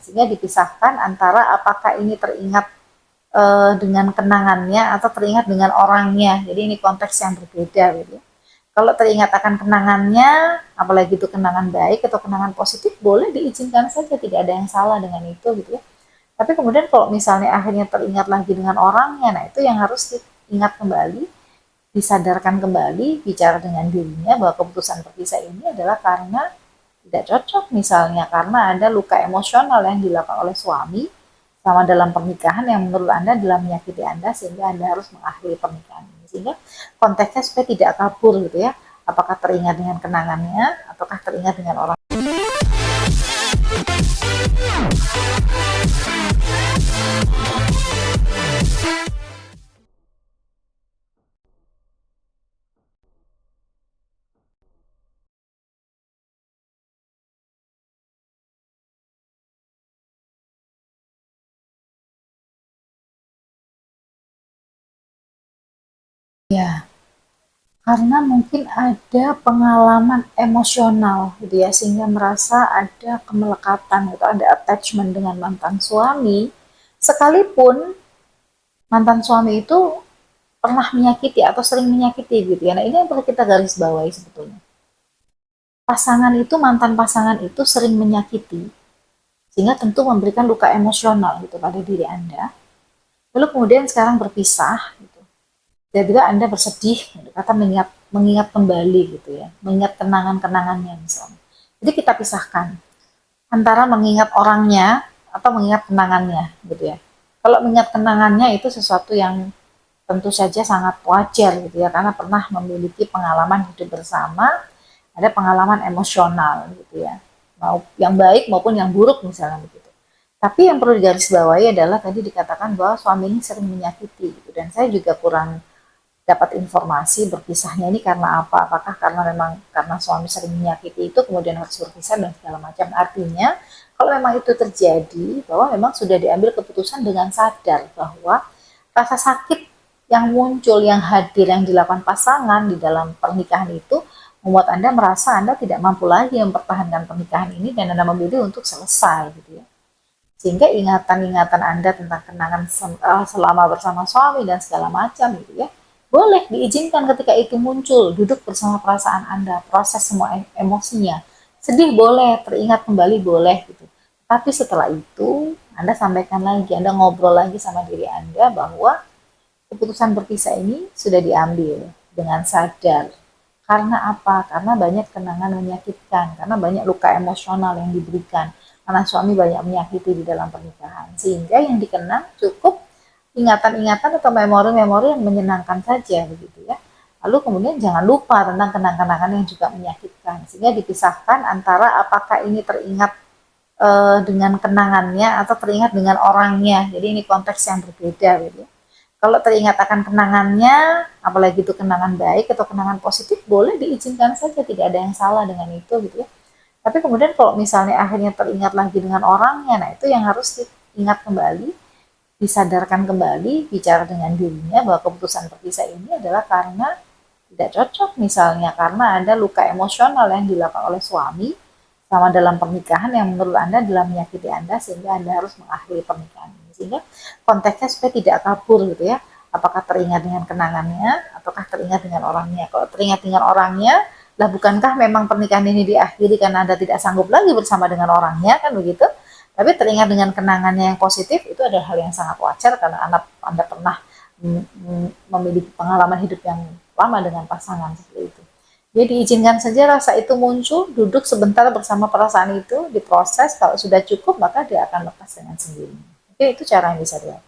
sehingga dipisahkan antara apakah ini teringat dengan kenangannya atau teringat dengan orangnya. Jadi ini konteks yang berbeda gitu ya. Kalau teringat akan kenangannya, apalagi itu kenangan baik atau kenangan positif, boleh diizinkan saja, tidak ada yang salah dengan itu gitu ya. Tapi kemudian kalau misalnya akhirnya teringat lagi dengan orangnya, nah itu yang harus diingat kembali, disadarkan kembali, bicara dengan dirinya bahwa keputusan berpisah ini adalah karena tidak cocok, misalnya karena ada luka emosional yang dilakukan oleh suami sama dalam pernikahan yang menurut Anda adalah menyakiti Anda sehingga Anda harus mengakhiri pernikahan ini. Sehingga konteksnya supaya tidak kabur gitu ya. Apakah teringat dengan kenangannya ataukah teringat dengan orang. Ya, karena mungkin ada pengalaman emosional gitu ya, sehingga merasa ada kemelekatan gitu, ada attachment dengan mantan suami, sekalipun mantan suami itu pernah menyakiti atau sering menyakiti gitu ya. Nah ini yang perlu kita garis bawahi sebetulnya. Pasangan itu, mantan pasangan itu sering menyakiti, sehingga tentu memberikan luka emosional gitu pada diri Anda. Lalu kemudian sekarang berpisah gitu. Tiba-tiba Anda bersedih, gitu, kata mengingat kembali gitu ya, mengingat kenangan-kenangannya misalnya. Jadi kita pisahkan antara mengingat orangnya atau mengingat kenangannya gitu ya. Kalau mengingat kenangannya itu sesuatu yang tentu saja sangat wajar gitu ya, karena pernah memiliki pengalaman hidup bersama, ada pengalaman emosional gitu ya, mau yang baik maupun yang buruk misalnya begitu. Tapi yang perlu digarisbawahi adalah tadi dikatakan bahwa suami ini sering menyakiti gitu, dan saya juga kurang dapat informasi berpisahnya ini karena apa, apakah karena memang karena suami sering menyakiti itu kemudian harus berpisah dan segala macam. Artinya kalau memang itu terjadi, bahwa memang sudah diambil keputusan dengan sadar bahwa rasa sakit yang muncul, yang hadir, yang dilakukan pasangan di dalam pernikahan itu membuat Anda merasa Anda tidak mampu lagi mempertahankan pernikahan ini dan Anda memilih untuk selesai gitu ya. Sehingga ingatan-ingatan Anda tentang kenangan selama bersama suami dan segala macam gitu ya, boleh diizinkan ketika itu muncul, duduk bersama perasaan Anda, proses semua emosinya. Sedih boleh, teringat kembali boleh gitu. Tapi setelah itu, Anda sampaikan lagi, Anda ngobrol lagi sama diri Anda bahwa keputusan berpisah ini sudah diambil dengan sadar. Karena apa? Karena banyak kenangan menyakitkan, karena banyak luka emosional yang diberikan, karena suami banyak menyakiti di dalam pernikahan. Sehingga yang dikenang cukup ingatan-ingatan atau memori-memori yang menyenangkan saja begitu ya. Lalu kemudian jangan lupa tentang kenang-kenangan yang juga menyakitkan, sehingga dipisahkan antara apakah ini teringat dengan kenangannya atau teringat dengan orangnya. Jadi ini konteks yang berbeda gitu ya. Kalau teringat akan kenangannya, apalagi itu kenangan baik atau kenangan positif, boleh diizinkan saja, tidak ada yang salah dengan itu gitu ya. Tapi kemudian kalau misalnya akhirnya teringat lagi dengan orangnya, nah itu yang harus diingat kembali, disadarkan kembali, bicara dengan dirinya bahwa keputusan berpisah ini adalah karena tidak cocok, misalnya karena ada luka emosional yang dilakukan oleh suami sama dalam pernikahan yang menurut Anda adalah menyakiti Anda sehingga Anda harus mengakhiri pernikahan ini. Sehingga konteksnya supaya tidak kabur gitu ya. Apakah teringat dengan kenangannya ataukah teringat dengan orangnya. Kalau teringat dengan orangnya, lah bukankah memang pernikahan ini diakhiri karena Anda tidak sanggup lagi bersama dengan orangnya, kan begitu? Tapi teringat dengan kenangannya yang positif itu adalah hal yang sangat wajar karena Anda pernah memiliki pengalaman hidup yang lama dengan pasangan seperti itu. Jadi izinkan saja rasa itu muncul, duduk sebentar bersama perasaan itu, diproses, kalau sudah cukup maka dia akan lepas dengan sendirinya. Oke, itu cara yang bisa dilakukan.